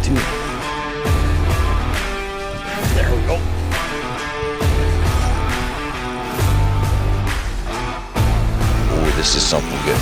too. There we go. Oh, this is something good.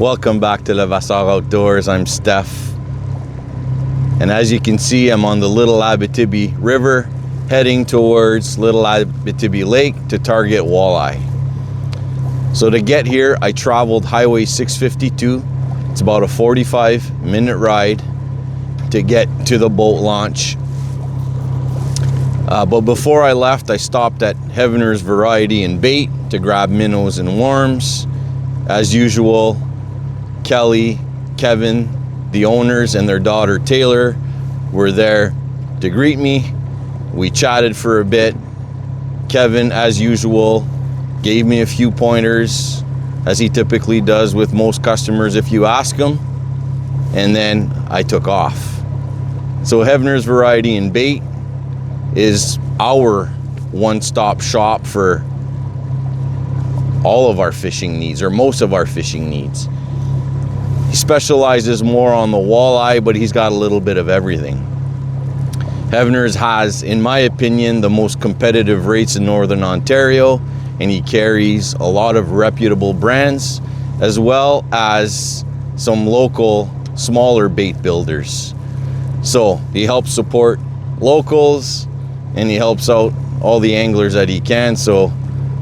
Welcome back to Levasseur Outdoors. I'm Steph. And as you can see, I'm on the Little Abitibi River, heading towards Little Abitibi Lake to target walleye. So to get here, I traveled Highway 652. It's about a 45-minute ride to get to the boat launch. But before I left, I stopped at Heavener's Variety and Bait to grab minnows and worms. As usual, Kelly, Kevin, the owners, and their daughter Taylor were there to greet me. We chatted for a bit. Kevin, as usual, gave me a few pointers, as he typically does with most customers if you ask him. And then I took off. So Heavener's Variety and Bait is our one-stop shop for all of our fishing needs, or most of our fishing needs. He specializes more on the walleye, but he's got a little bit of everything. Heavener's has, in my opinion, the most competitive rates in Northern Ontario, and he carries a lot of reputable brands, as well as some local, smaller bait builders. So he helps support locals, and he helps out all the anglers that he can. So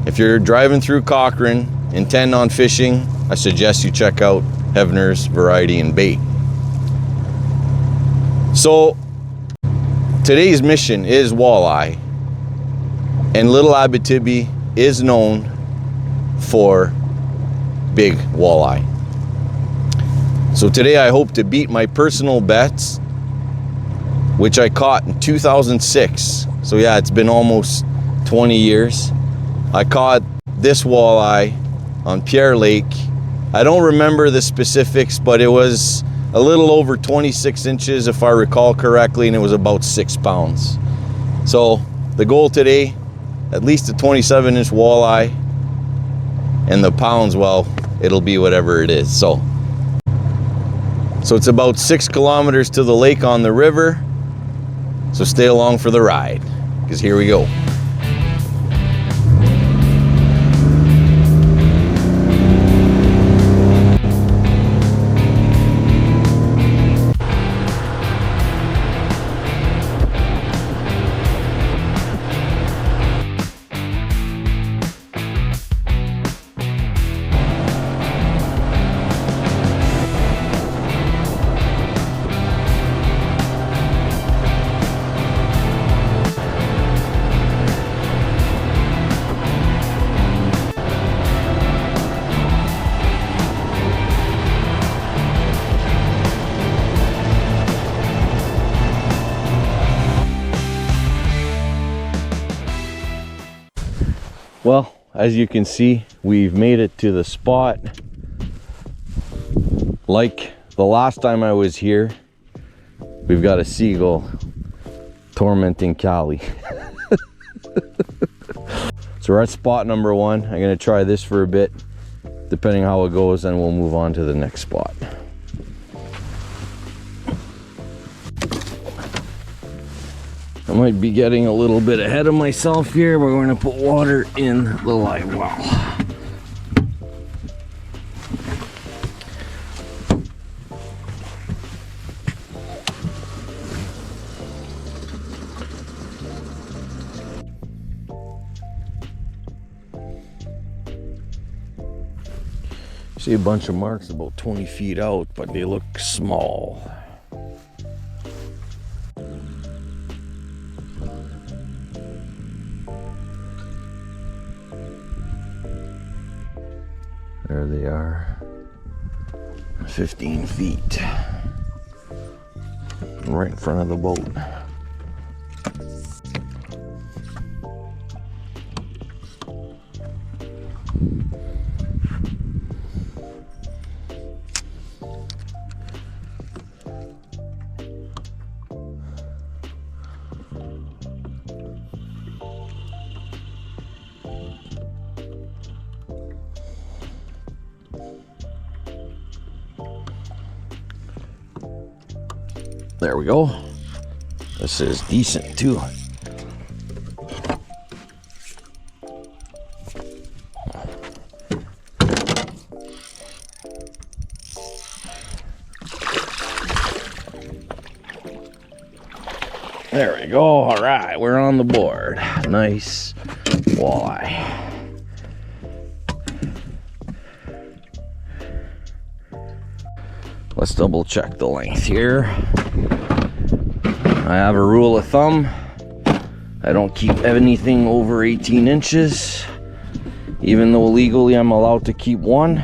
if you're driving through Cochrane, intent on fishing, I suggest you check out Heavener's Variety and Bait. So today's mission is walleye, and Little Abitibi is known for big walleye. So today I hope to beat my personal bets, which I caught in 2006. So yeah, it's been almost 20 years. I caught this walleye on Pierre Lake. I don't remember the specifics, but it was a little over 26 inches if I recall correctly, and it was about 6 pounds. So the goal today, at least a 27-inch walleye, and the pounds, well, it'll be whatever it is. So it's about 6 kilometers to the lake on the river. So stay along for the ride, because here we go. Well, as you can see, we've made it to the spot. Like the last time I was here, we've got a seagull tormenting Callie. So we're at spot number 1. I'm gonna try this for a bit. Depending on how it goes, then we'll move on to the next spot. might be getting a little bit ahead of myself here. We're going to put water in the live well. See a bunch of marks about 20 feet out, but they look small. There they are, 15 feet, right in front of the boat. There we go. This is decent too. There we go. All right, we're on the board. Nice walleye. Let's double check the length here. I have a rule of thumb. I don't keep anything over 18 inches, even though legally I'm allowed to keep one.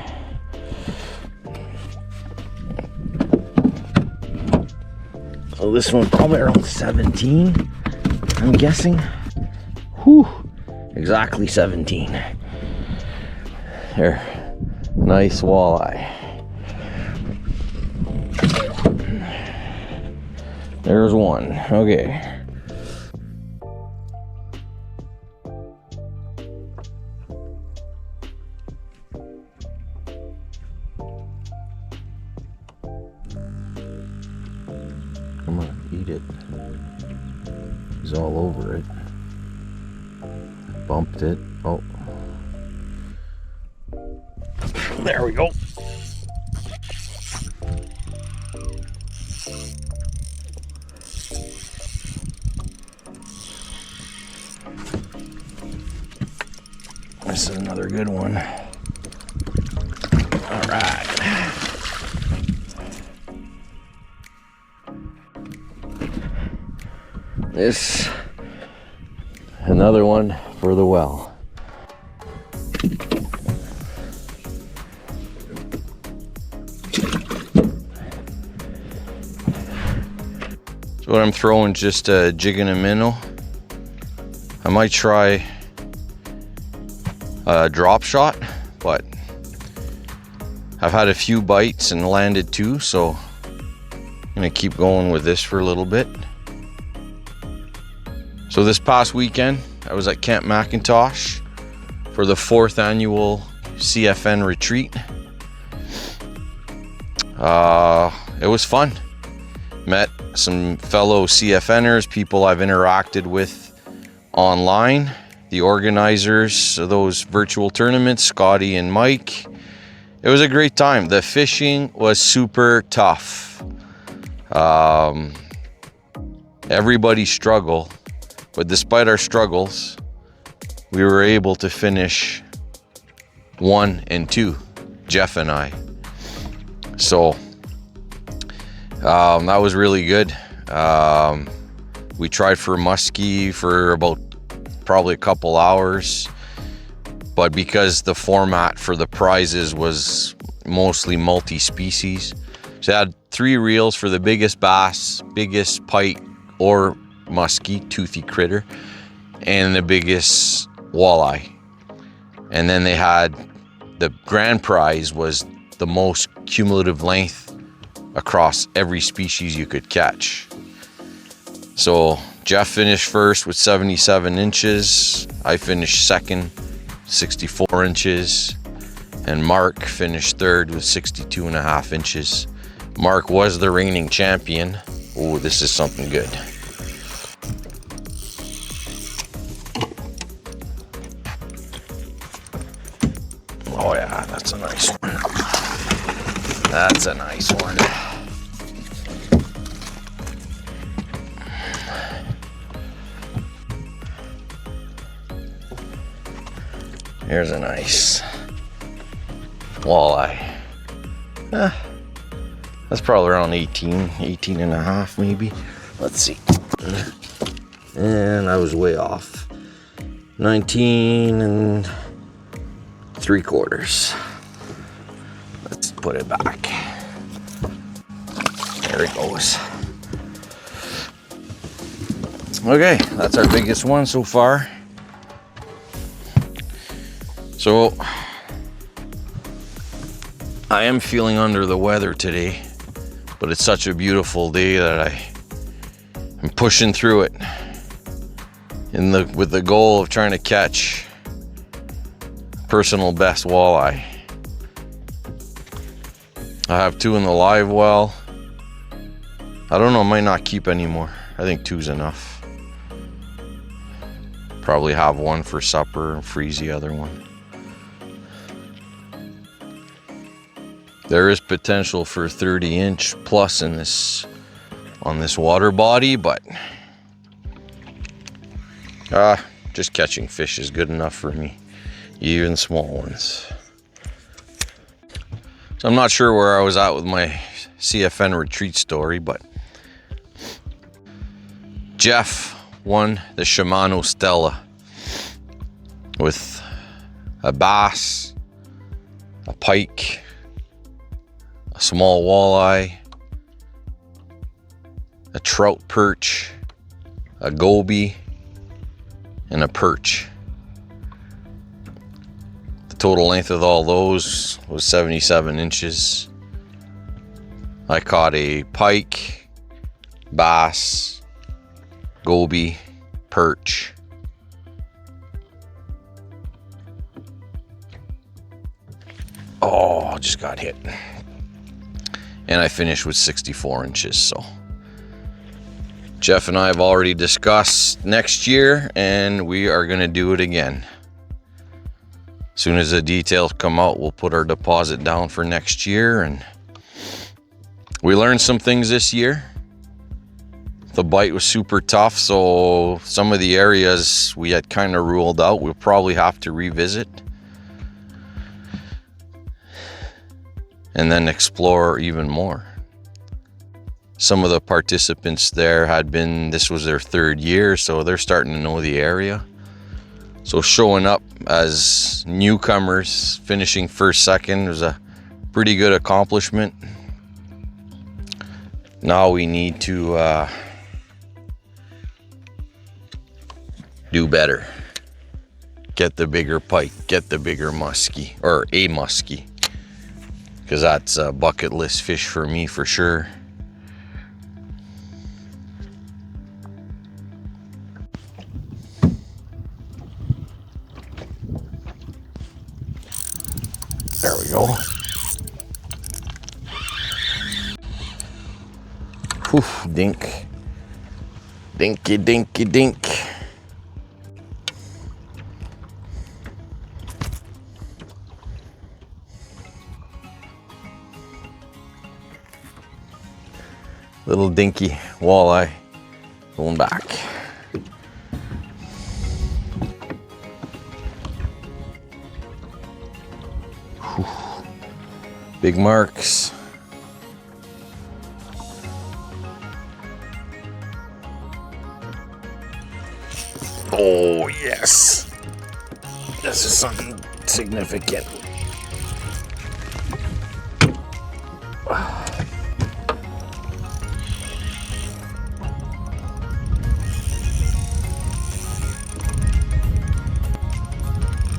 So this one's probably around 17, I'm guessing. Whew, exactly 17. There, nice walleye. There's one. Okay. Come on, eat it. He's all over it. Bumped it. Oh. There we go. This is another good one. All right. This, another one for the well. So what I'm throwing, just a jig and a minnow. I might try a drop shot, but I've had a few bites and landed two, so I'm gonna keep going with this for a little bit. So this past weekend I was at Camp McIntosh for the 4th annual CFN Retreat. It was fun. Met some fellow CFNers, people I've interacted with online, the organizers of those virtual tournaments, Scotty and Mike. It was a great time. The fishing was super tough. Everybody struggled, but despite our struggles, we were able to finish 1 and 2, Jeff and I. So that was really good. We tried for muskie for about probably a couple hours, but because the format for the prizes was mostly multi-species, so I had 3 reels for the biggest bass, biggest pike or muskie, toothy critter, and the biggest walleye. And then they had the grand prize was the most cumulative length across every species you could catch. So Jeff finished first with 77 inches. I finished second, 64 inches. And Mark finished third with 62.5 inches. Mark was the reigning champion. Oh, this is something good. That's a nice one. Here's a nice walleye. That's probably around 18 and a half maybe. Let's see. And I was way off. 19 3/4. Let's put it back. There it goes. Okay, that's our biggest one so far. So I am feeling under the weather today, but it's such a beautiful day that I'm pushing through it with the goal of trying to catch personal best walleye. I have 2 in the live well. I don't know, I might not keep any more. I think 2's enough. Probably have 1 for supper and freeze the other one. There is potential for 30-inch plus in this on this water body, but just catching fish is good enough for me, even small ones. So I'm not sure where I was at with my CFN Retreat story, but Jeff won the Shimano Stella with a bass, a pike, a small walleye, a trout perch, a goby, and a perch. The total length of all those was 77 inches. I caught a pike, bass, goby, perch. Oh, just got hit. And I finished with 64 inches, so. Jeff and I have already discussed next year, and we are gonna do it again. As soon as the details come out, we'll put our deposit down for next year, and we learned some things this year. The bite was super tough, so some of the areas we had kind of ruled out, we'll probably have to revisit. And then explore even more. Some of the participants there this was their 3rd year, so they're starting to know the area. So showing up as newcomers, finishing 1st, 2nd was a pretty good accomplishment. Now we need to do better. Get the bigger pike, get the bigger muskie, or a muskie. Because that's a bucket list fish for me for sure. There we go. Whew, dink. Dinky, dinky, dink. Little dinky walleye going back. Whew. Big marks. Oh yes, this is something significant.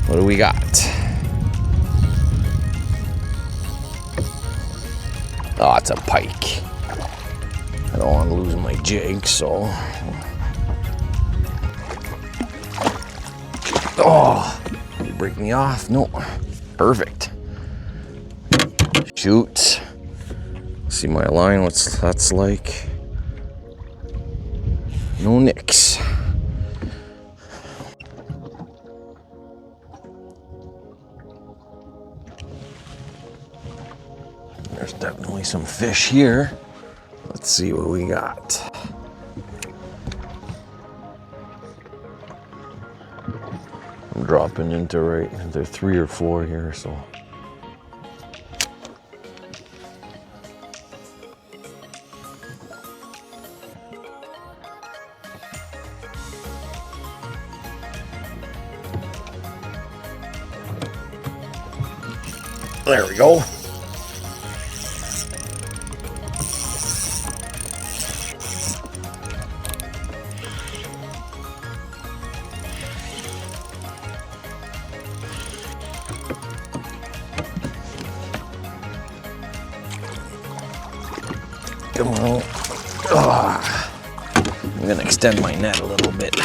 What do we got? Oh, it's a pike. I don't want to lose my jig, so. Oh, did it break me off? No. Perfect. Shoot. See my line, what's that's like. No nicks. There's Definitely some fish here. Let's see what we got. I'm dropping into there's 3 or 4 here, so. There we go. Come on. Oh, I'm gonna extend my net a little bit.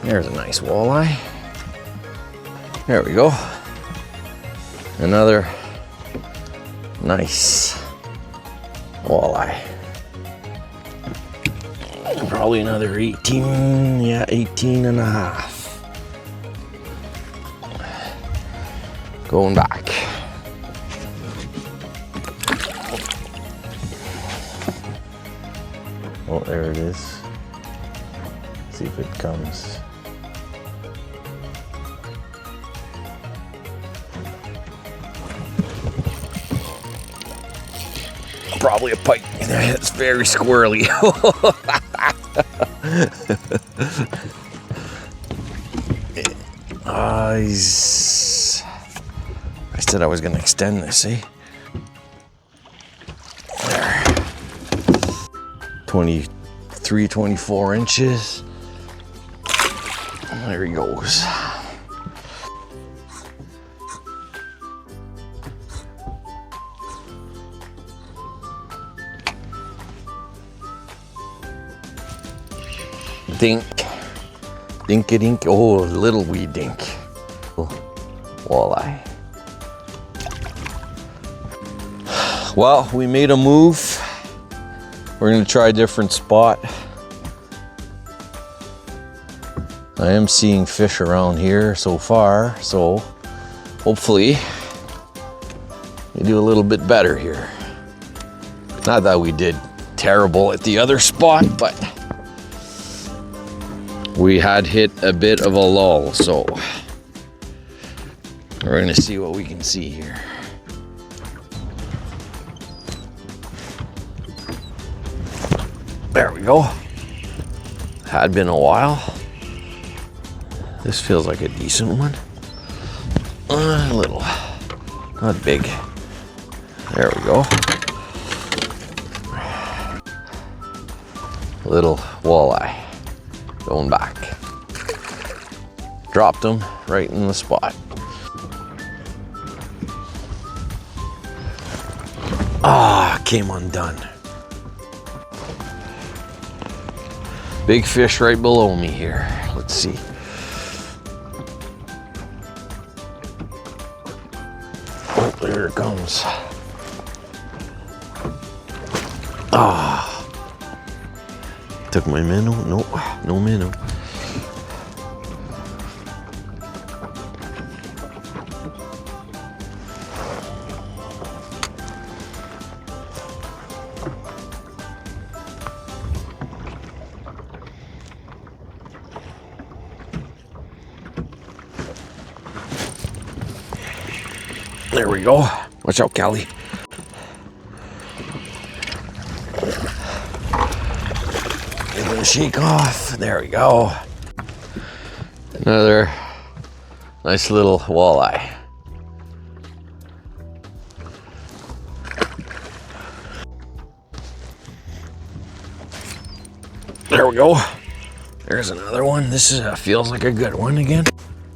There's a nice walleye. There we go. Another nice walleye. Probably another 18, yeah, 18 and a half. Going back. Oh, there it is. See if it comes. Probably a pike. It's very squirrely. I said I was going to extend this, eh? There. 23, 24 inches. There he goes. Dink. Dink-a-dink. Oh, little wee dink. Oh, walleye. Well, we made a move. We're gonna try a different spot. I am seeing fish around here so far, so hopefully we do a little bit better here. Not that we did terrible at the other spot, but we had hit a bit of a lull, so we're gonna see what we can see here. There we go. Had been a while. This feels like a decent one. A little, not big. There we go. Little walleye. Going back. Dropped them right in the spot. Ah, came undone. Big fish right below me here. Let's see. Oh, there it comes. Ah. Took my minnow. Nope, no minnow. There we go. Watch out, Callie. Give it a shake off. There we go. Another nice little walleye. There we go. There's another one. This is feels like a good one again.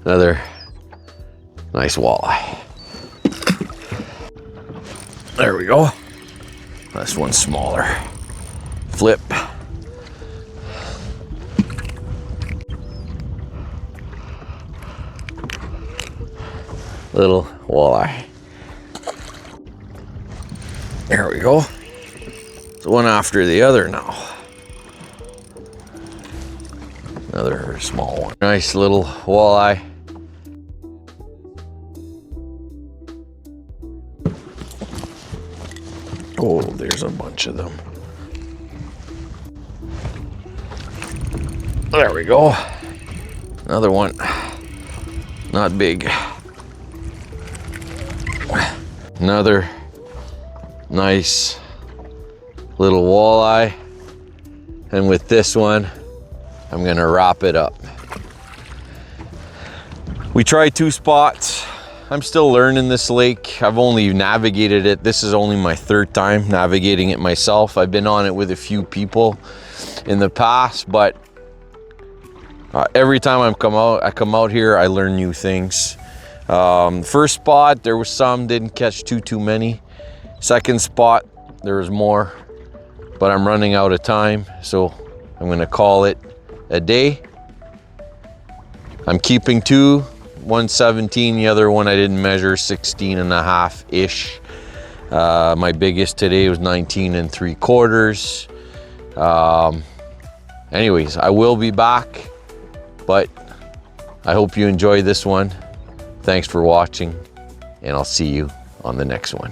Another nice walleye. There we go. This one's smaller. Flip. Little walleye. There we go. It's one after the other now. Another small one. Nice little walleye. Oh, there's a bunch of them. There we go. Another one. Not big. Another nice little walleye. And with this one, I'm gonna wrap it up. We tried 2 spots. I'm still learning this lake. I've only navigated it. This is only my 3rd time navigating it myself. I've been on it with a few people in the past, but every time I come out here, I learn new things. First spot, there was some, didn't catch too many. Second spot, there was more, but I'm running out of time, so I'm gonna call it a day. I'm keeping 2, one 17, the other one I didn't measure, 16.5-ish. My biggest today was 19 3/4. Anyways, I will be back, but I hope you enjoyed this one. Thanks for watching, and I'll see you on the next one.